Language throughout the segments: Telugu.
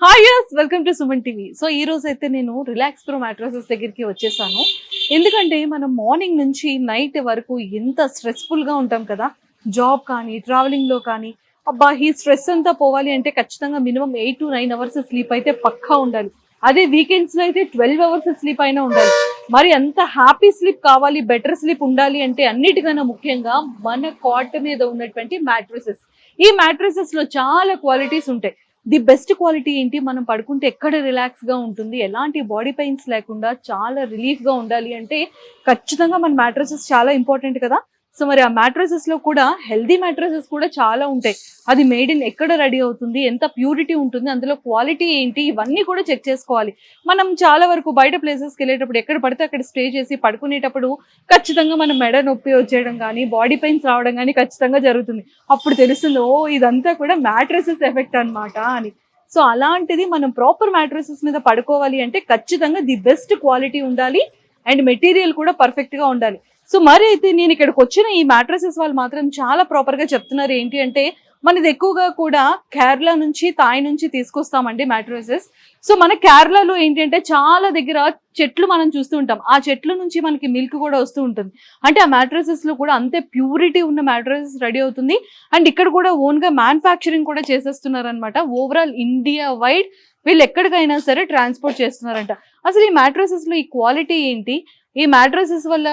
Hi yes welcome to Suman TV. So ఈ రోజు అయితే నేను రిలాక్స్ ప్రో మ్యాట్రసెస్ దగ్గరికి వచ్చేసాను. ఎందుకంటే మనం మార్నింగ్ నుంచి నైట్ వరకు ఎంత స్ట్రెస్ఫుల్ గా ఉంటాం కదా, జాబ్ కానీ ట్రావెలింగ్ లో కానీ. అబ్బా, ఈ స్ట్రెస్ అంతా పోవాలి అంటే ఖచ్చితంగా మినిమం 8 to 9 అవర్స్ స్లీప్ అయితే పక్కా ఉండాలి. అదే వీకెండ్స్ లో అయితే 12 అవర్స్ స్లీప్ అయినా ఉండాలి. మరి అంత హ్యాపీ స్లీప్ కావాలి, బెటర్ స్లీప్ ఉండాలి అంటే అన్నిటికన్నా ముఖ్యంగా మన కాట్ మీద ఉన్నటువంటి మ్యాట్రసెస్. ఈ మ్యాట్రసెస్ లో చాలా క్వాలిటీస్ ఉంటాయి. ది బెస్ట్ క్వాలిటీ ఏంటి, మనం పడుకుంటే ఎక్కడ రిలాక్స్ గా ఉంటుంది, ఎలాంటి బాడీ పెయిన్స్ లేకుండా చాలా రిలీఫ్ గా ఉండాలి అంటే ఖచ్చితంగా మన మ్యాట్రసెస్ చాలా ఇంపార్టెంట్ కదా. సో మరి ఆ మ్యాట్రసెస్ లో కూడా హెల్దీ మ్యాట్రసెస్ కూడా చాలా ఉంటాయి. అది మేడ్ ఇన్ ఎక్కడ రెడీ అవుతుంది, ఎంత ప్యూరిటీ ఉంటుంది, అందులో క్వాలిటీ ఏంటి, ఇవన్నీ కూడా చెక్ చేసుకోవాలి. మనం చాలా వరకు బయట ప్లేసెస్కి వెళ్ళేటప్పుడు ఎక్కడ పడితే అక్కడ స్టే చేసి పడుకునేటప్పుడు ఖచ్చితంగా మనం మెడ నొప్పి వచ్చేయడం కానీ బాడీ పెయిన్స్ రావడం కానీ ఖచ్చితంగా జరుగుతుంది. అప్పుడు తెలుస్తుంది, ఓ ఇదంతా కూడా మ్యాట్రసెస్ ఎఫెక్ట్ అన్నమాట అని. సో అలాంటిది మనం ప్రాపర్ మ్యాట్రసెస్ మీద పడుకోవాలి అంటే ఖచ్చితంగా ది బెస్ట్ క్వాలిటీ ఉండాలి అండ్ మెటీరియల్ కూడా పర్ఫెక్ట్ గా ఉండాలి. సో మరి అయితే నేను ఇక్కడికి వచ్చిన ఈ మ్యాట్రసెస్ వాళ్ళు మాత్రం చాలా ప్రాపర్ గా చెప్తున్నారు. ఏంటి అంటే మనది ఎక్కువగా కూడా కేరళ నుంచి, తాయ్ నుంచి తీసుకొస్తామండి మ్యాట్రసెస్. సో మన కేరళలో ఏంటి అంటే చాలా దగ్గర చెట్లు మనం చూస్తూ ఉంటాం. ఆ చెట్ల నుంచి మనకి మిల్క్ కూడా వస్తూ ఉంటుంది. అంటే ఆ మ్యాట్రసెస్ లో కూడా అంతే ప్యూరిటీ ఉన్న మ్యాట్రసెస్ రెడీ అవుతుంది. అండ్ ఇక్కడ కూడా ఓన్ గా మ్యానుఫ్యాక్చరింగ్ కూడా చేసేస్తున్నారు అనమాట. ఓవరాల్ ఇండియా వైడ్ వీళ్ళు ఎక్కడికైనా సరే ట్రాన్స్పోర్ట్ చేస్తున్నారంట. అసలు ఈ మ్యాట్రసెస్ లో ఈ క్వాలిటీ ఏంటి, ఈ మ్యాట్రసెస్ వల్ల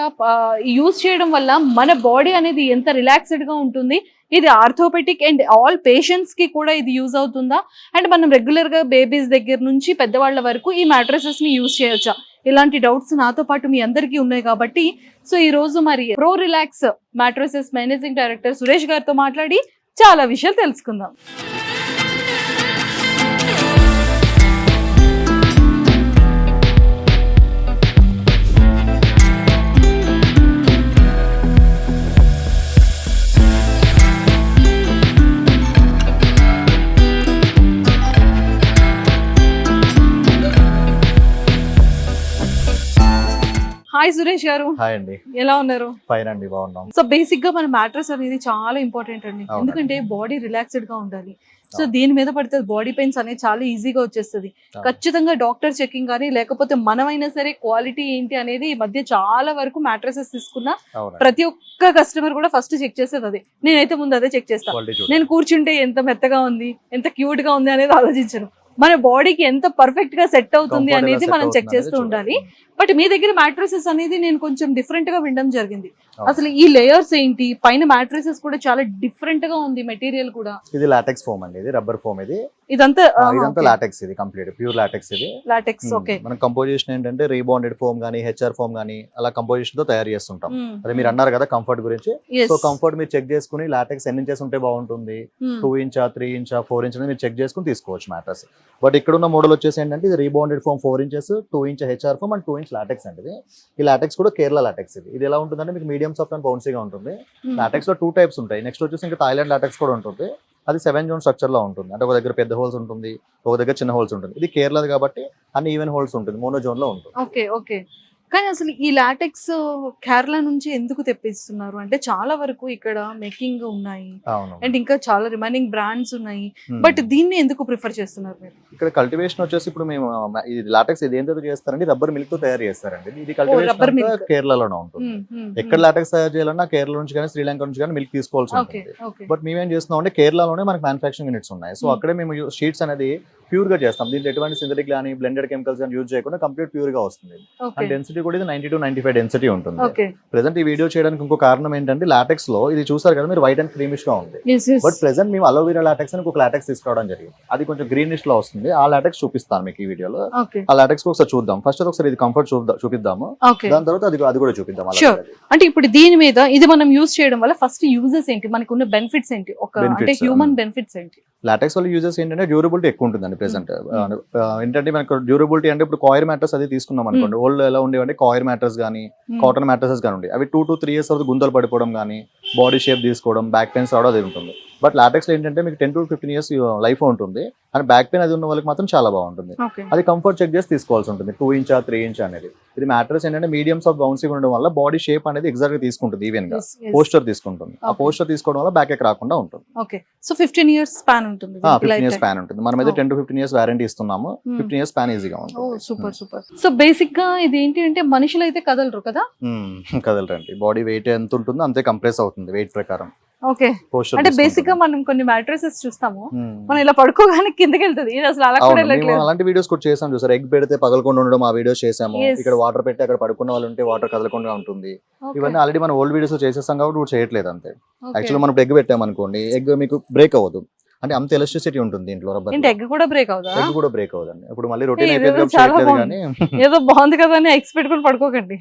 యూజ్ చేయడం వల్ల మన బాడీ అనేది ఎంత రిలాక్స్డ్ గా ఉంటుంది, ఇది ఆర్థోపెటిక్ అండ్ ఆల్ పేషెంట్స్ కి కూడా ఇది యూజ్ అవుతుందా, అండ్ మనం రెగ్యులర్ గా బేబీస్ దగ్గర నుంచి పెద్దవాళ్ళ వరకు ఈ మ్యాట్రసెస్ ని యూజ్ చేయొచ్చా, ఇలాంటి డౌట్స్ నాతో పాటు మీ అందరికీ ఉన్నాయి. కాబట్టి సో ఈ రోజు మరి pro relax mattresses managing director Suresh గారితో మాట్లాడి చాలా విషయాలు తెలుసుకుందాం. హాయ్ సురేష్ గారు. హాయ్ అండి. ఎలా ఉన్నారు? ఫైన్ అండి, బాగున్నాం. సో బేసిక్ గా మన మ్యాట్రస్ అనేది చాలా ఇంపార్టెంట్ అండి. ఎందుకంటే బాడీ రిలాక్స్డ్ గా ఉండాలి. సో దీని మీద పడితే బాడీ పెయిన్స్ అనేది చాలా ఈజీగా వచ్చేస్తుంది. ఖచ్చితంగా డాక్టర్ చెకింగ్ కానీ లేకపోతే మనమైనా సరే క్వాలిటీ ఏంటి అనేది ఈ మధ్య చాలా వరకు మ్యాట్రసెస్ తీసుకున్న ప్రతి ఒక్క కస్టమర్ కూడా ఫస్ట్ చెక్ చేసేది అదే. నేనైతే ముందు అదే చెక్ చేస్తాను. నేను కూర్చుంటే ఎంత మెత్తగా ఉంది, ఎంత క్యూట్ గా ఉంది అనేది ఆలోచించను. మన బాడీకి ఎంత పర్ఫెక్ట్ గా సెట్ అవుతుంది అనేది మనం చెక్ చేస్తూ ఉండాలి. బట్ మీ దగ్గర మ్యాట్రసెస్ అనేది నేను కొంచెం డిఫరెంట్ గా వినడం జరిగింది. అసలు ఈ లేయర్స్ ఏంటి, పైన మ్యాట్రసెస్ కూడా చాలా డిఫరెంట్ గా ఉంది, మెటీరియల్ కూడా. ఇది లాటెక్స్ ఫోమ్ అండి, ఇది రబ్బర్ ఫోమ్. ఇదంతా లాటెక్స్, ఇది కంప్లీట్ ప్యూర్ లాటెక్స్. ఇది లాటెక్స్. ఓకే. మన కంపోజిషన్ ఏంటంటే రీబాండెడ్ ఫోమ్ గానీ, హెచ్ఆర్ ఫోమ్ గానీ అలా కంపోజిషన్ తో తయారు చేస్తుంటాం. అదే మీరు అన్నారు కదా కంఫర్ట్ గురించి. సో కంఫర్ట్ మీరు చెక్ చేసుకుని లాటెక్స్ ఎన్ని ఇంచెస్ ఉంటే బాగుంటుంది, 2 inch 3 inch 4 inch మీరు చెక్ చేసుకుని తీసుకోవచ్చు మ్యాట్రస్. బట్ ఇక్కడ ఉన్న మోడల్ వచ్చేసి ఏంటంటే ఇది rebonded foam 4 inches, 2 inch HR foam and 2 inch LaTeX అండి. ఈ లాటెక్స్ కూడా కేరళ లాటెక్స్. ఇది ఎలా ఉంటుందంటే మీకు మీడియం సాఫ్ట్ అండ్ బౌన్సీగా ఉంటుంది. లాటెక్స్ లో 2 types ఉంటాయి. నెక్స్ట్ వచ్చేసి ఇంకా థాయిలాండ్ లాటెక్స్ కూడా ఉంటుంది. అది 7 zone స్ట్రక్చర్ లో ఉంటుంది. అంటే ఒక దగ్గర పెద్ద హోల్స్ ఉంటుంది, ఒక దగ్గర చిన్న హోల్స్ ఉంటుంది. ఇది కేరళది కాబట్టి అన్ని ఈవెన్ హోల్స్ ఉంటుంది, మోనో జోన్ లో ఉంటుంది. Okay okay. కానీ అసలు ఈ లాటెక్స్ కేరళ నుంచి ఎందుకు తెప్పిస్తున్నారు అంటే చాలా వరకు ఇక్కడ మేకింగ్ ఉన్నాయి అండ్ ఇంకా చాలా రిమైనింగ్ బ్రాండ్స్ ఉన్నాయి. బట్ దీన్ని ఎందుకు ప్రిఫర్ చేస్తున్నారు మీరు? ఇక్కడ కల్టివేషన్ వచ్చేసి ఇప్పుడు మేము ఇది లాటెక్స్ ఇది ఏంటో చేస్తారండి, రబ్బర్ మిల్క్ తో తయారు చేస్తారండి. ఇది కల్టివేషన్ కేరళలోనే ఉంటుంది. ఎక్కడ లాటెక్స్ తయారు చేయాలన్నా కేరళ నుంచి కానీ శ్రీలంక నుంచి కానీ మిల్క్ తీసుకోవాల్సి ఉంటుంది. బట్ మేమేం చేస్తున్నాం అంటే కేరళలోనే మనకి మ్యానుఫాక్చరింగ్ యూనిట్స్ ఉన్నాయి. సో అక్కడే మేము షీట్స్ అనేది ప్యూర్ గా చేస్తాం. దీంట్లో ఎటువంటి సింథటిక్ కానీ బ్లెండెడ్ కెమికల్స్ కానీ యూజ్ చేయకుండా కంప్లీట్ ప్యూర్ గా వస్తుంది. అండ్ డెన్సిటీ కూడా ఇది 90 to 95 డెన్సిటీ ఉంటుంది. ప్రెసెంట్ ఈ వీడియో చేయడానికి ఇంకో కారణం ఏంటంటే లాటెక్స్ లో ఇది చూసారు కదా మీరు, వైట్ అండ్ క్రీమిష్ గా ఉంది. బట్ ప్రెసెంట్ మేము అలోవెరా లాటెక్స్ అని ఒక లాటెక్స్ తీసుకురావడం జరిగింది. అది కొంచెం గ్రీనిష్ లో వస్తుంది. ఆ లాటెక్స్ చూపిస్తాను మీకు ఈ వీడియోలో. ఆ లాటెక్స్ ఒకసారి చూద్దాం. ఫస్ట్ ఒకసారి ఇది కంఫర్ట్ చూపిద్దాము, దాని తర్వాత అది కూడా చూపిద్దాం. అంటే ఇప్పుడు దీని మీద ఇది మనం యూజ్ చేయడం వల్ల ఫస్ట్ యూజెస్ ఏంటి, మనకు ఉన్న బెనిఫిట్స్ ఏంటి, అంటే హ్యూమన్ బెనిఫిట్స్ ఏంటి? లాటెక్స్ వల్ల యూజెస్ ఏంటంటే డ్యూరబిలిటీ ఎక్కువ ఉంటుందండి. ప్రెసెంట్ ఏంటంటే మనకు డ్యూరబిలిటీ అంటే ఇప్పుడు కాయిర్ మ్యాట్రస్ అది తీసుకున్నాం అనుకోండి, ఓల్డ్ ఎలా ఉండేవంటే కాయిర్ మ్యాట్రస్ కానీ కాటన్ మ్యాట్రసెస్ కానీ ఉండే అవి 2 to 3 years తర్వాత గుంతలు పడిపోవడం కానీ బాడీ షేప్ తీసుకోవడం, బ్యాక్ పెయిన్స్ రావడం అది ఉంటుంది. బట్ లాటెక్స్ ఏంటంటే మీకు 10 to 15 years లైఫ్ ఉంటుంది, అండ్ బ్యాక్ పెయిన్ అది ఉన్న వాళ్ళకి మాత్రం చాలా బాగుంటుంది. అది కంఫర్ట్ చెక్ చేసి తీసుకోవాల్సి ఉంటుంది, 2 inch 3 inch అనేది. ఇది మ్యాట్రెస్ ఏంటంటే మీడియంస్ ఆఫ్ బౌన్సీ ఉండడం వల్ల బాడీ షేప్ అనేది ఎగ్జాక్ట్ గా తీసుకుంటుంది, ఈవెన్ గా పోస్టర్ తీసుకుంటుంది. ఆ పోస్టర్ తీసుకోవడం వల్ల బ్యాక్ ఎక్ రాకుండా ఉంటుంది. ఓకే, సో 15 years స్పాన్ ఉంటుంది. 15 years స్పాన్ ఉంటుంది. మనం అయితే 10 to 15 years వారంటీ ఇస్తున్నాము, 15 years స్పాన్ ఈజీగా ఉంటుంది. Super super. సో బేసిక్ గా ఇది ఏంటి అంటే మనుషులు అయితే కదలరు కదా? కదలరండి, బాడీ వెయిట్ ఎంత ఉంటుందో అంతే కంప్రెస్ అవుతుంది వెయిట్ ప్రకారం. ఓకే, అంటే బేసిక్ గా మనం కొన్ని మ్యాట్రెసెస్ చూస్తాము, మనం ఇలా పడుకోగానే కిందకి వెళ్తుంది, ఇది అసలు అలా కూడా వెళ్ళట్లేదు. అలాంటి వీడియోస్ కూడా చేసాం చూసారు, ఎగ్ పెడితే పగలకుండా ఉండడం, ఆ వీడియోస్ చేసాము. ఇక్కడ వాటర్ పెట్టి అక్కడ పడుకున్న వాళ్ళు ఉంటే వాటర్ కదలకుండా ఉంటుంది. ఇవన్నీ ఆల్రెడీ మనం ఓల్డ్ వీడియోస్ చేసేస్తాం కాబట్టి ఇప్పుడు చేయట్లేదు అంతే. యాక్చువల్లీ మనం ఎగ్ పెట్టామనుకోండి, ఎగ్ మీకు బ్రేక్ అవ్వదు, అంటే అంత ఎలక్ట్రిసిటీ ఉంటుంది దీంట్లో. రబ్బర్ ఎగ్ కూడా బ్రేక్ అవుదా? ఎగ్ కూడా బ్రేక్ అవ్వదండి. ఇప్పుడు మళ్ళీ రొటీన్ అయిపోయింది కానీ ఏదో బాగుంది కదా అని ఎక్స్ పెట్టుకొని పడుకోకండి.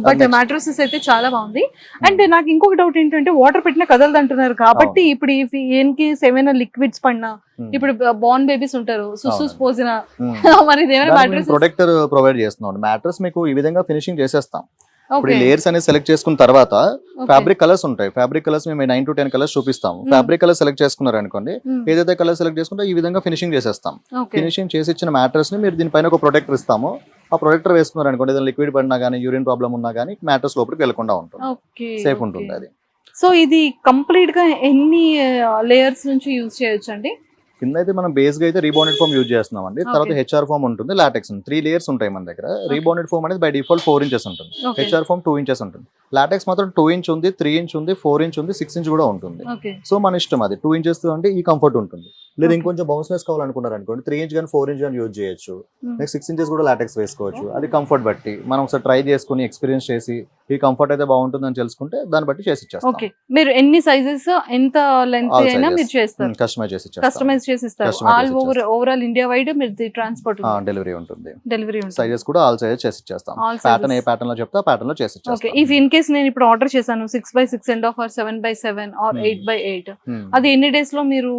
బట్ మ్యాట్రసెస్ అయితే చాలా బాగుంది. అండ్ నాకు ఇంకొక డౌట్ ఏంటంటే వాటర్ పెట్టినా కదలదు అంటున్నారు కాబట్టి ఇప్పుడు ఏనికి ఏమైనా లిక్విడ్స్ పడినా, ఇప్పుడు బార్న్ బేబీస్ ఉంటారు, సుసూస్ పోసిన, మరి ప్రొటెక్టర్ ప్రొవైడ్ చేస్తున్నాం. మ్యాట్రస్ మీకు ఈ విధంగా ఫినిషింగ్ చేసేస్తాం. ఇప్పుడు లేయర్స్ అనేది సెలెక్ట్ చేసుకున్న తర్వాత ఫ్యాబ్రిక్ కలర్స్ ఉంటాయి. ఫ్యాబ్రిక్ కలర్స్ మేము 9 to 10 కలర్స్ చూపిస్తాము. ఫ్యాబ్రిక్ కలర్ సెలెక్ట్ చేసుకున్నారు అనుకోండి, ఏదైతే కలర్ సెలెక్ట్ చేసుకుంటే ఈ విధంగా ఫినిషింగ్ చేసేస్తాం. ఫినిషింగ్ చేసి ఇచ్చిన మ్యాట్రస్ ని మీరు దీనిపైన ఒక ప్రొటెక్టర్ ఇస్తాము. ఆ ప్రొటెక్టర్ వేసుకున్నారు అనుకోండి, ఏదైనా లిక్విడ్ పడినా కానీ, యూరిన్ ప్రాబ్లం ఉన్నా కానీ మ్యాట్రస్ లోపలికి వెళ్లకుండా ఉంటుంది, సేఫ్ ఉంటుంది అది. సో ఇది కంప్లీట్ గా ఎన్ని లేయర్స్ నుంచి యూజ్ చేయొచ్చు అండి? కింద అయితే మనం బేస్ గా అయితే రీబౌండెడ్ ఫోమ్ యూజ్ చేస్తున్నాం అండి. తర్వాత హెచ్ఆర్ ఫోమ్ ఉంటుంది, లాటెక్స్ 3 లేయర్స్ ఉంటాయి మన దగ్గర. రీబౌండెడ్ ఫోమ్ అనేది బై డిఫాల్ట్ 4 inches ఉంటుంది, హెచ్ఆర్ ఫోమ్ 2 inches ఉంటుంది. లాటెక్స్ మాత్రం 2 inch ఉంది, 3 inch ఉంది, 4 inch ఉంది, 6 inch కూడా ఉంటుంది. సో మన ఇష్టం, అది 2 inches అంటే ఈ కంఫర్ట్ ఉంటుంది. లేదా ఇంకొంచెం బౌన్స్నెస్ కావాలనుకున్నారు అనుకోండి, 3 inch కానీ 4 inch కానీ యూజ్ చేయొచ్చు. నెక్స్ట్ 6 inches కూడా లాటెక్స్ వేసుకోవచ్చు. అది కంఫర్ట్ బట్టి మనం ఒకసారి ట్రై చేసుకుని ఎక్స్పీరియన్స్ చేసి ఈ కంఫర్ట్ అయితే బాగుంటుందని తెలుసుకుంటే దాన్ని బట్టి చేసి ఇచ్చేస్తాం. ఓకే, మీరు ఎన్ని సైజెస్ ఎంత లెంత్ అయినా మీరు చేస్తారు, కస్టమైజ్ చేసి ఇస్తారు. ఆల్ ఓవరాల్ ఇండియా వైడ్ మీరు ట్రాన్స్పోర్ట్ డెలివరీ ఉంటుంది. సైజెస్ కూడా ఆల్ సైజెస్ చేసి ఇచ్చేస్తాం. ప్యాటర్న్ ఏ ప్యాటర్న్ లో చెప్తా ప్యాటర్న్ లో చేసి ఇచ్చేస్తాం. ఓకే, ఇఫ్ ఇన్ కేస్ నేను ఇప్పుడు ఆర్డర్ చేశాను 6x6 and of are 7x7 are 8x8, అది ఎన్ని డేస్ లో మీరు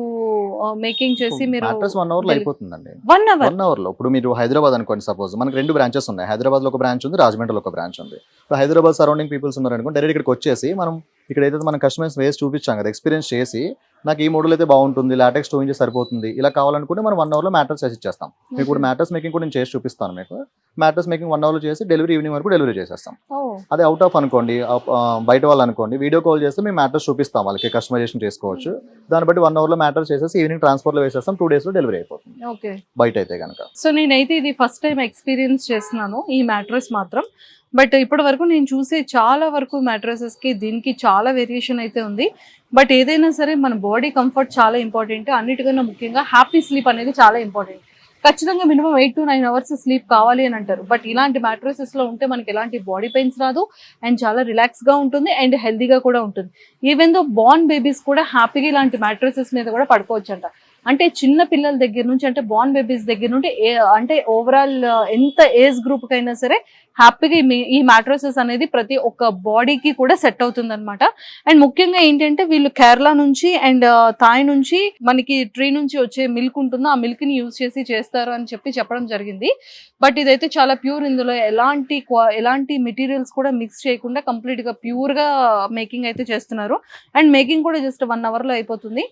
మేకింగ్ చేసి మీరు? 1 hour లో అయిపోతుందండి. 1 hour లో. ఇప్పుడు మీరు హైదరాబాద్ అనుకోండి, సపోజ్ మనకి 2 branches ఉన్నాయి. హైదరాబాద్ లో ఒక బ్రాంచ్ ఉంది, రాజమండ్రిలో ఒక బ్రాంచ్ ఉంది. హైదరాబాద్ సరౌండింగ్ పీపుల్స్ ఉన్నారు అనుకోండి, డైరెక్ట్ ఇక్కడికి వచ్చేసి మనం ఇక్కడ ఏదైతే మనం కస్టమైజ్ వేసి చూపించాం కదా, ఎక్స్పీరియన్స్ చేసి నాకు ఈ మోడల్ అయితే బాగుంటుంది, లాటెక్స్ 2 inches సరిపోతుంది, ఇలా కావాలనుకుంటే మనం 1 hour లో మ్యాట్రస్ చేసి ఇచ్చేస్తాం. మీకు ఇప్పుడు మ్యాట్రస్ మేకింగ్ కూడా నేను చేసి చూపిస్తాను. మీకు మ్యాట్రస్ మేకింగ్ 1 hour లో చేసి డెలివరీ ఈవినింగ్ వరకు డెలివరీ చేసేస్తాం. అదే అవుట్ ఆఫ్ అనుకోండి, బయట వాళ్ళు అనుకోండి, వీడియో కాల్ చేస్తే మేము మ్యాట్రస్ చూపిస్తాం, వాళ్ళకి కస్టమైజేషన్ చేసుకోవచ్చు. దాన్ని బట్టి 1 hour లో మ్యాట్రస్ చేసేసి ఈవినింగ్ ట్రాన్స్పోర్ట్ లో వేసేస్తాం, 2 days లో డెలివరీ అయిపోతుంది బయట అయితే కనుక. సో నేనైతే ఇది ఫస్ట్ టైం ఎక్స్పీరియన్స్ చేస్తున్నాను ఈ మ్యాట్రస్ మాత్రం. బట్ ఇప్పటి వరకు నేను చూసే చాలా వరకు మ్యాట్రసెస్ కి దీనికి చాలా వేరియేషన్ అయితే ఉంది. బట్ ఏదైనా సరే మన బాడీ కంఫర్ట్ చాలా ఇంపార్టెంట్, అన్నిటికన్నా ముఖ్యంగా హ్యాపీ స్లీప్ అనేది చాలా ఇంపార్టెంట్. ఖచ్చితంగా మినిమం 8 to 9 hours స్లీప్ కావాలి అని అంటారు. బట్ ఇలాంటి మ్యాట్రసెస్ లో ఉంటే మనకి ఎలాంటి బాడీ పెయిన్స్ రాదు, అండ్ చాలా రిలాక్స్ గా ఉంటుంది, అండ్ హెల్దీగా కూడా ఉంటుంది. ఈవెన్ దో బార్న్ బేబీస్ కూడా హ్యాపీగా ఇలాంటి మ్యాట్రసెస్ మీద కూడా పడుకోవచ్చు అంట. అంటే చిన్న పిల్లల దగ్గర నుంచి, అంటే బార్న్ బేబీస్ దగ్గర నుండి అంటే ఓవరాల్ ఎంత ఏజ్ గ్రూప్ కైనా సరే హ్యాపీగా ఈ మ్యాట్రసెస్ అనేది ప్రతి ఒక్క బాడీకి కూడా సెట్ అవుతుంది అనమాట. అండ్ ముఖ్యంగా ఏంటంటే వీళ్ళు కేరళ నుంచి అండ్ థాయ్ నుంచి మనకి ట్రీ నుంచి వచ్చే మిల్క్ ఉంటుందో ఆ మిల్క్ ని యూజ్ చేసి చేస్తారు అని చెప్పడం జరిగింది. బట్ ఇదైతే చాలా ప్యూర్, ఇందులో ఎలాంటి మెటీరియల్స్ కూడా మిక్స్ చేయకుండా కంప్లీట్ గా ప్యూర్ గా మేకింగ్ అయితే చేస్తున్నారు. అండ్ మేకింగ్ కూడా జస్ట్ 1 hour లో అయిపోతుంది.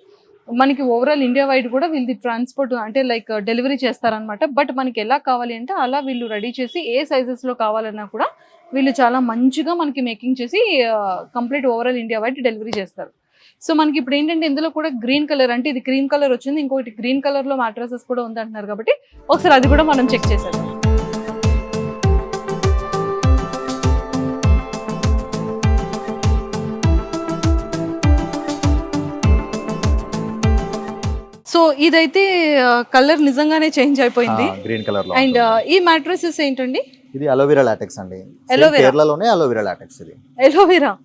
మనకి ఓవరాల్ ఇండియా వైడ్ కూడా వీళ్ళది ట్రాన్స్పోర్ట్ అంటే లైక్ డెలివరీ చేస్తారనమాట. బట్ మనకి ఎలా కావాలి అంటే అలా వీళ్ళు రెడీ చేసి ఏ సైజెస్ లో కావాలన్నా కూడా వీళ్ళు చాలా మంచిగా మనకి మేకింగ్ చేసి complete overall India wide delivery చేస్తారు. సో మనకి ఇప్పుడు ఏంటంటే ఇందులో కూడా గ్రీన్ కలర్, అంటే ఇది క్రీమ్ కలర్ వచ్చింది, ఇంకొకటి గ్రీన్ కలర్ లో మ్యాట్రసెస్ కూడా ఉంది అంటున్నారు కాబట్టి ఒకసారి అది కూడా మనం చెక్ చేసేద్దాం. సో ఇదైతే కలర్ నిజంగానే చేంజ్ అయిపోయింది, గ్రీన్ కలర్ లో. అండ్ ఈ మ్యాట్రసెస్ ఏంటండి? ఇది అలోవెరా లాటెక్స్ అండి, కేరళలోనే అలోవెరా లాటెక్స్. ఇది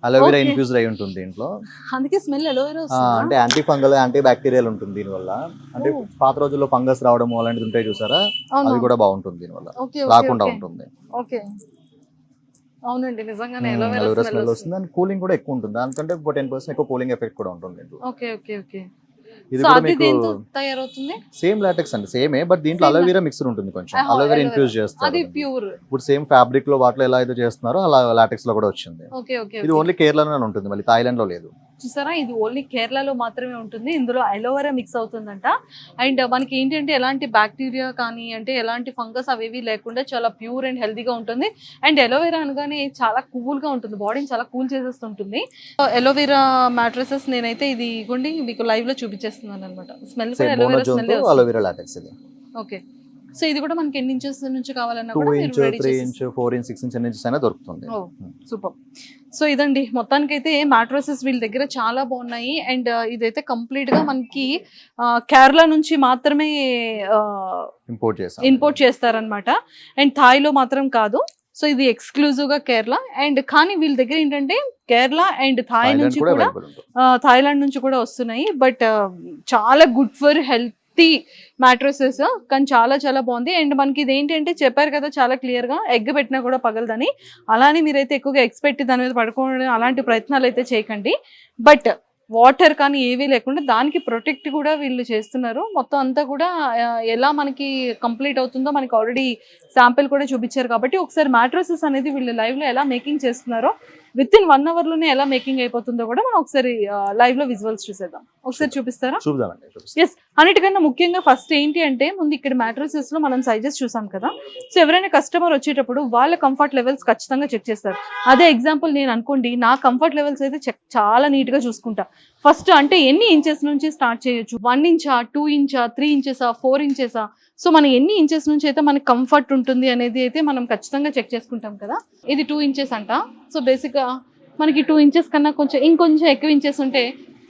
అలోవెరా ఇన్ఫ్యూజ్డ్ అయి ఉంటుంది దీంట్లో, అందుకే స్మెల్ అలోవెరా. అంటే యాంటీ ఫంగల్ యాంటీ బ్యాక్టీరియల్ ఉంటుంది దీనివల్ల. అంటే పాత రోజుల్లో ఫంగస్ రావడం అలాంటిది ఉంటాయి చూసారా, అవి కూడా బాగుంటుంది దీనివల్ల, రాకుండా ఉంటుంది. ఓకే, అవునండి, నిజంగానే అలోవెరా స్మెల్ వస్తుంది. అండ్ కూలింగ్ కూడా ఎక్కువ ఉంటుంది, దానికంటే 10% ఎక్కువ కూలింగ్ ఎఫెక్ట్ కూడా ఉంటుంది. Okay okay okay. ఇది సో కూడా అది మీకు దేంతో తయారవుతుంది? సేమ్ లాటెక్స్ అండి, సేమే, బట్ దీంట్లో Same అలోవెరా మిక్సర్ ఉంటుంది, కొంచెం ఆహా, అలోవెరా aloe ఇన్ఫ్యూజ్ vera. చేస్తారు. అది ప్యూర్. ఇప్పుడు సేమ్ ఫ్యాబ్రిక్ లో వాటిలో ఎలా అయితే చేస్తున్నారో అలా లాటెక్స్ లో కూడా వచ్చింది. Okay okay. ఇది ఓన్లీ కేరళలోనే ఉంటుంది, మళ్ళీ థాయిలాండ్ లో లేదు. చూసారా, ఇది ఓన్లీ కేరళలో మాత్రమే ఉంటుంది. ఇందులో అలోవెరా మిక్స్ అవుతుందంట. అండ్ మనకి ఏంటంటే ఎలాంటి బ్యాక్టీరియా కానీ అంటే ఎలాంటి ఫంగస్ అవేవి లేకుండా చాలా ప్యూర్ అండ్ హెల్తీగా ఉంటుంది. అండ్ అలోవెరా అనగానే చాలా కూల్గా ఉంటుంది, బాడీని చాలా కూల్ చేసేస్తుంటుంది. అలోవెరా మ్యాట్రసెస్ నేనైతే ఇది ఇగోండి మీకు లైవ్ లో చూపించేస్తున్నాను అనమాట. స్మెల్ కూడా అలోవెరా స్మెల్. అలోవెరా లాటెక్స్ ఇది. ఓకే. సో ఇది కూడా మనకి ఎన్ని ఇంచెస్ నుంచి కావాలన్నా 2 కూడా ఇంచ్, మీరు రెడీ 3 చేసి. ఇంచ్, 4 ఇంచ్, 6 ఇంచ్, ఎన్ని ఇంచెస్ అయినా దొరుకుతుంది. సూపర్. సో ఇదండి మొత్తానికైతే మ్యాట్రసెస్ వీళ్ళ దగ్గర చాలా బాగున్నాయి. అండ్ ఇదైతే కంప్లీట్ గా మనకి కేరళ నుంచి మాత్రమే ఇంపోర్ట్ చేస్తారనమాట. అండ్ థాయిలో మాత్రం కాదు. సో ఇది ఎక్స్క్లూజివ్ గా కేరళ. అండ్ కానీ వీళ్ళ దగ్గర ఏంటంటే కేరళ అండ్ థాయ్ నుంచి కూడా థాయిలాండ్ నుంచి కూడా వస్తున్నాయి. బట్ చాలా గుడ్ ఫర్ హెల్త్ మ్యాట్రసెస్, కానీ చాలా చాలా బాగుంది. అండ్ మనకి ఇది ఏంటంటే చెప్పారు కదా చాలా క్లియర్ గా, ఎగ్ పెట్టినా కూడా పగలదని. అలానే మీరైతే ఎక్కువగా ఎగ్స్ పెట్టి దాని మీద పడుకోవడం అలాంటి ప్రయత్నాలు అయితే చేయకండి. బట్ వాటర్ కానీ ఏవీ లేకుండా దానికి ప్రొటెక్ట్ కూడా వీళ్ళు చేస్తున్నారు. మొత్తం అంతా కూడా ఎలా మనకి కంప్లీట్ అవుతుందో మనకి ఆల్రెడీ శాంపిల్ కూడా చూపించారు. కాబట్టి ఒకసారి మ్యాట్రసెస్ అనేది వీళ్ళు లైవ్ లో ఎలా మేకింగ్ చేస్తున్నారో, విత్ ఇన్ 1 hour లోనే ఎలా మేకింగ్ అయిపోతుందో కూడా మనం ఒకసారి లైవ్ లో విజువల్స్ చూసేద్దాం. ఒకసారి చూపిస్తారా? ఎస్. అన్నిటికన్నా ముఖ్యంగా ఫస్ట్ ఏంటి అంటే ముందు ఇక్కడ మ్యాట్రసెస్ లో మనం సైజెస్ చూసాం కదా. సో ఎవరైనా కస్టమర్ వచ్చేటప్పుడు వాళ్ళ కంఫర్ట్ లెవెల్స్ ఖచ్చితంగా చెక్ చేస్తారు. అదే ఎగ్జాంపుల్ నేను అనుకోండి, నా కంఫర్ట్ లెవెల్స్ అయితే చాలా నీట్ గా చూసుకుంటా. ఫస్ట్ అంటే ఎన్ని ఇంచెస్ నుంచి స్టార్ట్ చేయొచ్చు, 1 ఇంచా, 2 ఇంచా, 3 ఇంచెసా, 4 ఇంచెసా, సో మనం ఎన్ని ఇంచెస్ నుంచి అయితే మనకి కంఫర్ట్ ఉంటుంది అనేది అయితే మనం ఖచ్చితంగా చెక్ చేసుకుంటాం కదా. ఇది 2 ఇంచెస్ అంట. సో బేసిక్గా మనకి 2 ఇంచెస్ కన్నా ఇంకొంచెం ఎక్కువ ఇంచెస్ ఉంటే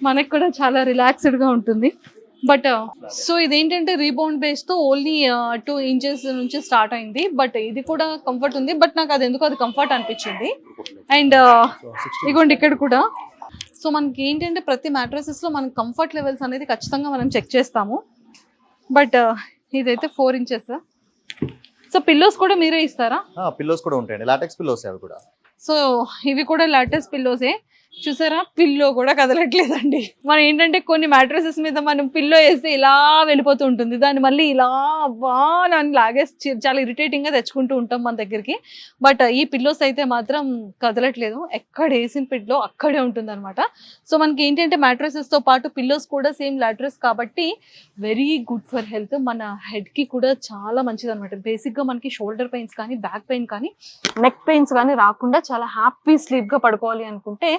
మనకి కూడా చాలా రిలాక్స్డ్గా ఉంటుంది. బట్ సో ఇదేంటంటే రీబౌండ్ బేస్తో ఓన్లీ 2 ఇంచెస్ నుంచి స్టార్ట్ అయింది. బట్ ఇది కూడా కంఫర్ట్ ఉంది, బట్ నాకు అది ఎందుకో అది కంఫర్ట్ అనిపించింది. అండ్ ఇగోండి ఇక్కడ కూడా. సో మనకి ఏంటంటే ప్రతి మ్యాట్రసెస్లో మనకి కంఫర్ట్ లెవెల్స్ అనేది ఖచ్చితంగా మనం చెక్ చేస్తాము. బట్ ఇదైతే 4 ఇంచెస్. సో పిల్లోస్ కూడా మీరే ఇస్తారా? పిల్లోస్ కూడా ఉంటాయండి, లాటెక్స్ పిల్లోస్ అవి కూడా. సో ఇవి కూడా లాటెక్స్ పిల్లోసే. చూసారా, పిల్లో కూడా కదలట్లేదండి. మనం ఏంటంటే కొన్ని మ్యాట్రసెస్ మీద మనం పిల్లో వేస్తే ఇలా వెళ్ళిపోతూ ఉంటుంది, దాన్ని మళ్ళీ ఇలా దాన్ని లాగేసి చాలా ఇరిటేటింగ్ గా తెచ్చుకుంటూ ఉంటాం మన దగ్గరికి. బట్ ఈ పిల్లోస్ అయితే మాత్రం కదలట్లేదు, ఎక్కడ వేసిన పిల్లో అక్కడే ఉంటుంది అనమాట. సో మనకి ఏంటంటే మ్యాట్రసెస్ తో పాటు పిల్లోస్ కూడా సేమ్ లాట్రస్ కాబట్టి వెరీ గుడ్ ఫర్ హెల్త్. మన హెడ్ కి కూడా చాలా మంచిది అనమాట. బేసిక్ గా మనకి షోల్డర్ పెయిన్స్ కానీ, బ్యాక్ పెయిన్ కానీ, నెక్ పెయిన్స్ కానీ రాకుండా చాలా హ్యాపీ స్లీప్ గా పడుకోవాలి అనుకుంటే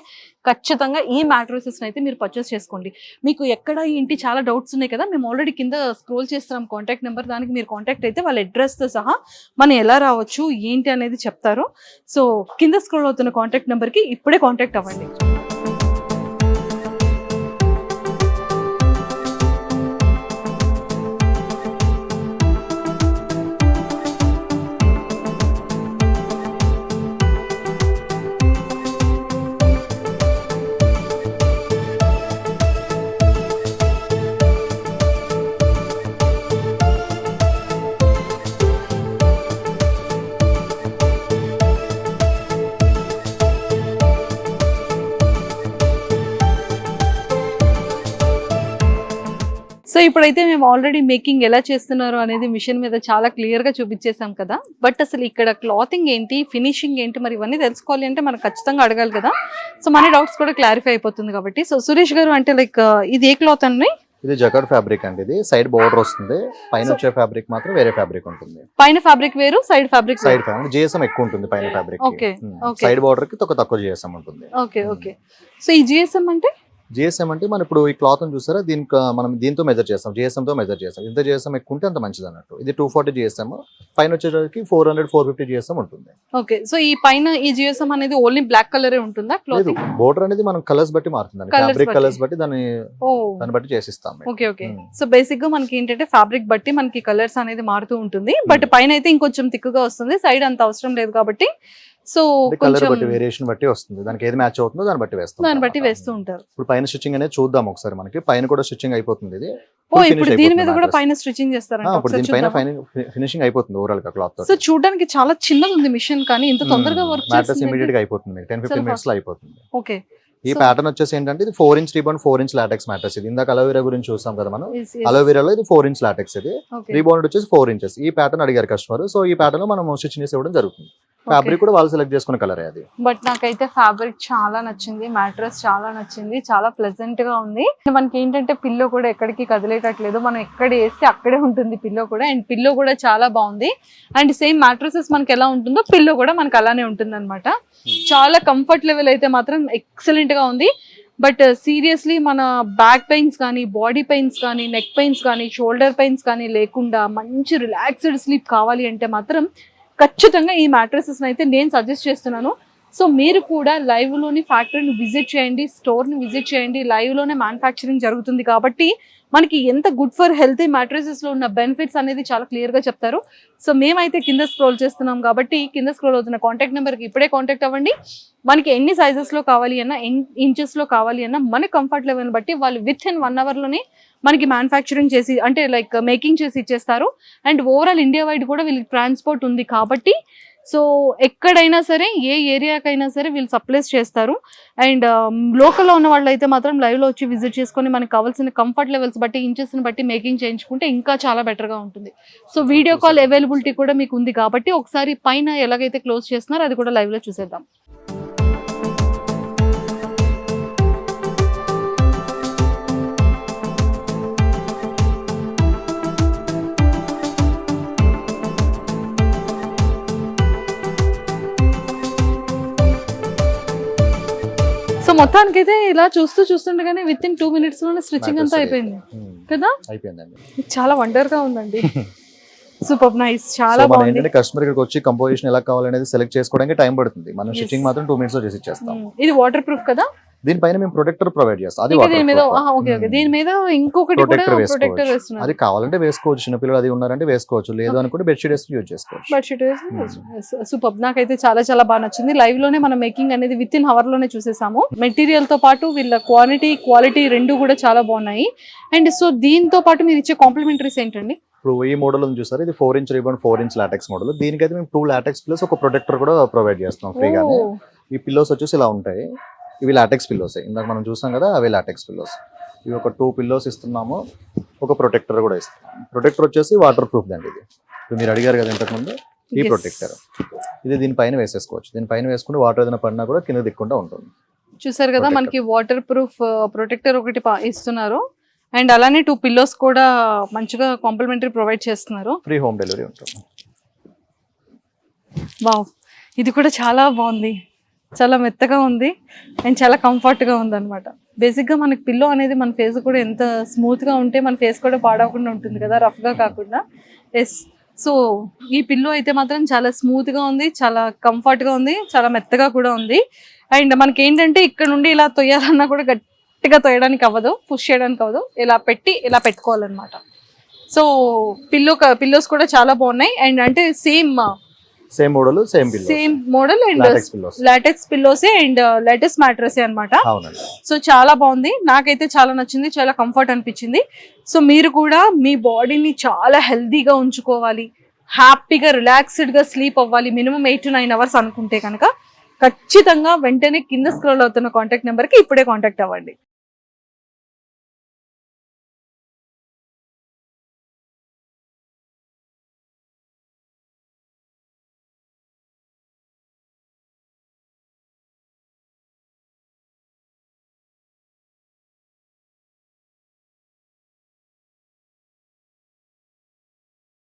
ఖచ్చితంగా ఈ మ్యాట్రసెస్ అయితే మీరు పర్చేస్ చేసుకోండి. మీకు ఎక్కడ ఏంటి చాలా డౌట్స్ ఉన్నాయి కదా, మేము ఆల్రెడీ కింద స్క్రోల్ చేస్తున్నాం కాంటాక్ట్ నెంబర్, దానికి మీరు కాంటాక్ట్ అయితే వాళ్ళ అడ్రస్తో సహా మనం ఎలా రావచ్చు ఏంటి అనేది చెప్తారు. సో కింద స్క్రోల్ అవుతున్న కాంటాక్ట్ నెంబర్కి ఇప్పుడే కాంటాక్ట్ అవ్వండి. సో ఇప్పుడైతే మేము ఆల్రెడీ మేకింగ్ ఎలా చేస్తున్నారు అనేది మిషన్ మీద చాలా క్లియర్ గా చూపించేసాం కదా. బట్ అసలు ఇక్కడ క్లాతింగ్ ఏంటి, ఫినిషింగ్ ఏంటి, మరి ఇవన్నీ తెలుసుకోవాలి అంటే మనం ఖచ్చితంగా అడగాలి కదా. సో మన డౌట్స్ కూడా క్లారిఫై అయిపోతుంది కాబట్టి. సో సురేష్ గారు అంటే లైక్ ఇది ఏ క్లాత్ అండి? ఇది జకార్డ్ ఫ్యాబ్రిక్ అండి. ఇది సైడ్ బోర్డర్ వస్తుంది, పైన వచ్చే ఫ్యాబ్రిక్ మాత్రం వేరే ఫ్యాబ్రిక్ ఉంటుంది. పైన ఫ్యాబ్రిక్ వేరు, సైడ్ ఫ్యాబ్రిక్ జిఎస్ఎం ఎక్కువ ఉంటుంది పైన ఫ్యాబ్రిక్. ఓకే. సైడ్ బోర్డర్ కి తక్కువ జిఎస్ఎం ఉంటుంది. Okay okay. సో ఈ జిఎస్ఎం అంటే జిఎస్ఎం అంటే మనం ఇప్పుడు ఈ క్లాత్ చూసారా, దీనికి మనం దీంతో మెజర్ చేస్తాం, జిఎస్ఎం తో మెజర్ చేస్తాం. ఇంత జిఎస్ఎం ఎక్కువ ఉంటే అంత మంచిది అన్నట్టు. ఇది 240 జిఎస్ఎం, పైన వచ్చేసరికి 400-450 జిఎస్ఎం ఉంటుంది. ఓకే. సో ఈ పైన ఈ జిఎస్ఎం అనేది ఓన్లీ బ్లాక్ కలర్ ఉంటుందా? లేదు, బోర్డర్ అనేది మనం కలర్స్ బట్టి మారుతుంది, ఫ్యాబ్రిక్ కలర్స్ బట్టి దాన్ని బట్టి చేసిస్తాం. Okay okay. సో బేసిక్ గా మనకి ఏంటంటే ఫ్యాబ్రిక్ బట్టి మనకి కలర్స్ అనేది మారుతూ ఉంటుంది. బట్ పైన అయితే ఇంకొంచెం థిక్గా వస్తుంది, సైడ్ అంత అవసరం లేదు కాబట్టి. సో కలర్ బట్టి వేరియేషన్ బట్టి వస్తుంది, దానికి ఏది మ్యాచ్ అవుతుందో దాన్ని బట్టి వేస్తూ ఉంటారు. ఇప్పుడు పైన స్టిచ్చింగ్ అనేది చూద్దాం ఒకసారి. మనకి పైన కూడా స్టిచ్చింగ్ అయిపోతుంది. ఇది ఇప్పుడు దీని మీద కూడా పైన స్టిచ్చింగ్ చేస్తారంట. ఇప్పుడు దీని పైన ఫినిషింగ్ అయిపోతుంది ఓవరాల్ గా క్లాత్ తో. సో చూడడానికి చాలా చిన్నది ఉంది మిషన్, కానీ ఇంత తొందరగా వర్క్ మ్యాట్రస్ ఇమిడియట్ గా అయిపోతుంది, 10-15 మినిట్స్ లో అయిపోతుంది. ఓకే. ఈ ప్యాటర్న్ వచ్చేసి ఏంటంటే ఇది 4 inch rebound 4 inch LaTeX mattress. ఇది ఇందాక అలోవెరా గురించి చూసాం కదా మనం. అలోవెరాలో ఇది 4 ఇంచ్ లాటెక్స్, ఇది రీబౌండ్ వచ్చేసి 4 ఇంచెస్. ఈ ప్యాటర్న్ అడిగారు కస్టమర్, సో ఈ ప్యాటర్న్ లో మనం స్టిచ్ చేసి ఇవ్వడం జరుగుతుంది. ఫ్యాబ్రిక్ కూడా వాళ్ళు సెలెక్ట్ చేసుకున్న కలర్ అది. బట్ నాకైతే ఫ్యాబ్రిక్ చాలా నచ్చింది, మ్యాట్రెస్ చాలా నచ్చింది, చాలా ప్లెజెంట్ గా ఉంది. మనకి ఏంటంటే పిల్లో కూడా ఎక్కడికి కదిలేటట్లేదు, మనం ఎక్కడ వేస్తే అక్కడే ఉంటుంది పిల్లో కూడా. అండ్ పిల్లో కూడా చాలా బాగుంది. అండ్ సేమ్ మ్యాట్రెసెస్ మనకి ఎలా ఉంటుందో పిల్లో కూడా మనకి అలానే ఉంటుంది అనమాట. చాలా కంఫర్ట్ లెవెల్ అయితే మాత్రం ఎక్సలెంట్ గా ఉంది. బట్ సీరియస్లీ మన బ్యాక్ పెయిన్స్ కానీ, బాడీ పెయిన్స్ కానీ, నెక్ పెయిన్స్ కానీ, షోల్డర్ పెయిన్స్ కానీ లేకుండా మంచి రిలాక్స్డ్ స్లీప్ కావాలి అంటే మాత్రం ఖచ్చితంగా ఈ మ్యాట్రెసెస్ అయితే నేను సజెస్ట్ చేస్తున్నాను. సో మీరు కూడా లైవ్ లోని ఫ్యాక్టరీని విజిట్ చేయండి, స్టోర్ ని విజిట్ చేయండి. లైవ్ లోనే మ్యానుఫ్యాక్చరింగ్ జరుగుతుంది కాబట్టి మనకి ఎంత గుడ్ ఫర్ హెల్తీ మ్యాట్రెసెస్ లో ఉన్న బెనిఫిట్స్ అనేది చాలా క్లియర్ గా చెప్తారు. సో మేమైతే కింద స్క్రోల్ చేస్తున్నాం కాబట్టి కింద స్క్రోల్ అవుతున్న కాంటాక్ట్ నెంబర్ కి ఇప్పుడే కాంటాక్ట్ అవ్వండి. మనకి ఎన్ని సైజెస్ లో కావాలి అన్నా, ఇంచెస్ లో కావాలి అన్నా మన కంఫర్ట్ లెవెల్ బట్టి వాళ్ళు విత్ ఇన్ 1 hour లోనే మనకి మ్యానుఫ్యాక్చరింగ్ చేసి అంటే లైక్ మేకింగ్ చేసి ఇచ్చేస్తారు. అండ్ ఓవరాల్ ఇండియా వైడ్ కూడా వీళ్ళకి ట్రాన్స్పోర్ట్ ఉంది కాబట్టి సో ఎక్కడైనా సరే ఏ ఏరియాకైనా సరే వీళ్ళు సప్లైస్ చేస్తారు. అండ్ లోకల్లో ఉన్న వాళ్ళు అయితే మాత్రం లైవ్లో వచ్చి విజిట్ చేసుకొని మనకు కావాల్సిన కంఫర్ట్ లెవెల్స్ బట్టి ఇంచెస్ని బట్టి మేకింగ్ చేయించుకుంటే ఇంకా చాలా బెటర్గా ఉంటుంది. సో వీడియో కాల్ అవైలబిలిటీ కూడా మీకు ఉంది కాబట్టి ఒకసారి పైన ఎలాగైతే క్లోజ్ చేస్తున్నారో అది కూడా లైవ్లో చూసేద్దాం. మొత్తానికి అయితే ఇలా చూస్తుండగానే విత్ ఇన్ 2 minutes లోనే స్టిచ్చింగ్ అంతా అయిపోయింది కదా. అయిపోయిందండి. చాలా వండర్ గా ఉందండి. సూపర్ నైస్, చాలా బాగుంది. కస్టమర్ ఇక్కడికి వచ్చి కంపోజిషన్ ఎలా కావాలనేది సెలెక్ట్ చేసుకోవడానికి టైం పడుతుంది. మనం స్టిచ్చింగ్ మాత్రం 2 minutes లో చేసి ఇచ్చేస్తాం. ఇది వాటర్ ప్రూఫ్ కదా. దీనిపైన మేము ప్రొటెక్టర్ ప్రొవైడ్ చేస్తాం. అది దీని మీద దీని మీద ఇంకొకటి కూడా ప్రొటెక్టర్ వేస్తున్నారు. అది కావాలంటే వేసుకోవచ్చు, చిన్నపిల్లలు అది ఉన్నారంటే వేసుకోవచ్చు, లేదు అనుకుంటే బెడ్షీట్ వేసుకుని యూజ్ చేసుకోవచ్చు. Bedsheet super. నాకైతే చాలా చాలా బాగా నచ్చింది. లైవ్ లోనే మనం మేకింగ్ అనేది విత్ ఇన్ అవర్ లోనే చూసేసాము. మెటీరియల్ తో పాటు వీళ్ళ క్వాలిటీ రెండు కూడా చాలా బాగున్నాయి. అండ్ సో దీంతో పాటు మీరు ఇచ్చే కాంప్లిమెంటరీస్ ఏంటండి? ఇప్పుడు ఈ మోడల్ ఉంది చూసారు, ఇది 4 inch ribbon 4 inch LaTeX model. దీనికైతే మేము 2 లాటెక్స్ ప్లస్ ఒక ప్రొటెక్టర్ కూడా ప్రొవైడ్ చేస్తాం ఫ్రీగానే. ఈ పిల్లోస్ వచ్చేసి ఇలా ఉంటాయి. ఇవి లాటెక్స్ పిల్లోస్, ఇందాక మనం చూసాం కదా అవే లాటెక్స్ పిల్లోస్. ఇవి ఒక 2 పిల్లోస్ ఇస్తున్నాము, ఒక ప్రొటెక్టర్ కూడా ఇస్తున్నాము. ప్రొటెక్టర్ వచ్చేసి వాటర్ ప్రూఫ్ దండి. ఇది మీరు అడిగారు కదా ఇంతకుముందు, ఈ ప్రొటెక్టర్ ఇది దీనిపైన వేసేసుకోవచ్చు. దీనిపైన వేసుకుంటే వాటర్ ఏదైనా పడినా కూడా కింద దిక్కుండా ఉంటుంది. చూసారు కదా మనకి వాటర్ ప్రూఫ్ ప్రొటెక్టర్ ఒకటి ఇస్తున్నారు. అండ్ అలానే 2 పిల్లోస్ కూడా మంచిగా కాంప్లిమెంటరీ ప్రొవైడ్ చేస్తున్నారు. ఫ్రీ హోమ్ డెలివరీ ఉంటుంది. వావ్, ఇది కూడా చాలా బాగుంది, చాలా మెత్తగా ఉంది అండ్ చాలా కంఫర్ట్గా ఉంది అనమాట. బేసిక్గా మనకి పిల్లో అనేది మన ఫేస్ కూడా ఎంత స్మూత్గా ఉంటే మన ఫేస్ కూడా పాడవకుండా ఉంటుంది కదా, రఫ్గా కాకుండా. ఎస్, సో ఈ పిల్లో అయితే మాత్రం చాలా స్మూత్గా ఉంది, చాలా కంఫర్ట్గా ఉంది, చాలా మెత్తగా కూడా ఉంది. అండ్ మనకి ఏంటంటే ఇక్కడ నుండి ఇలా తొయ్యాలన్నా కూడా గట్టిగా తొయ్యడానికి అవ్వదు, పుష్ చేయడానికి అవ్వదు, ఇలా పెట్టి ఇలా పెట్టుకోవాలన్నమాట. సో పిల్లోస్ కూడా చాలా బాగున్నాయి. అండ్ అంటే సేమ్ మోడల్ అండ్ లాటెక్స్ పిల్లోసే అండ్ లేటెస్ట్ మ్యాట్రెస్ అన్నమాట. సో చాలా బాగుంది, నాకైతే చాలా నచ్చింది, చాలా కంఫర్ట్ అనిపించింది. సో మీరు కూడా మీ బాడీని చాలా హెల్దీగా ఉంచుకోవాలి, హ్యాపీగా రిలాక్స్డ్గా స్లీప్ అవ్వాలి మినిమం 8 to 9 hours అనుకుంటే కనుక ఖచ్చితంగా వెంటనే కింద స్క్రోల్ అవుతున్న కాంటాక్ట్ నెంబర్కి ఇప్పుడే కాంటాక్ట్ అవ్వండి.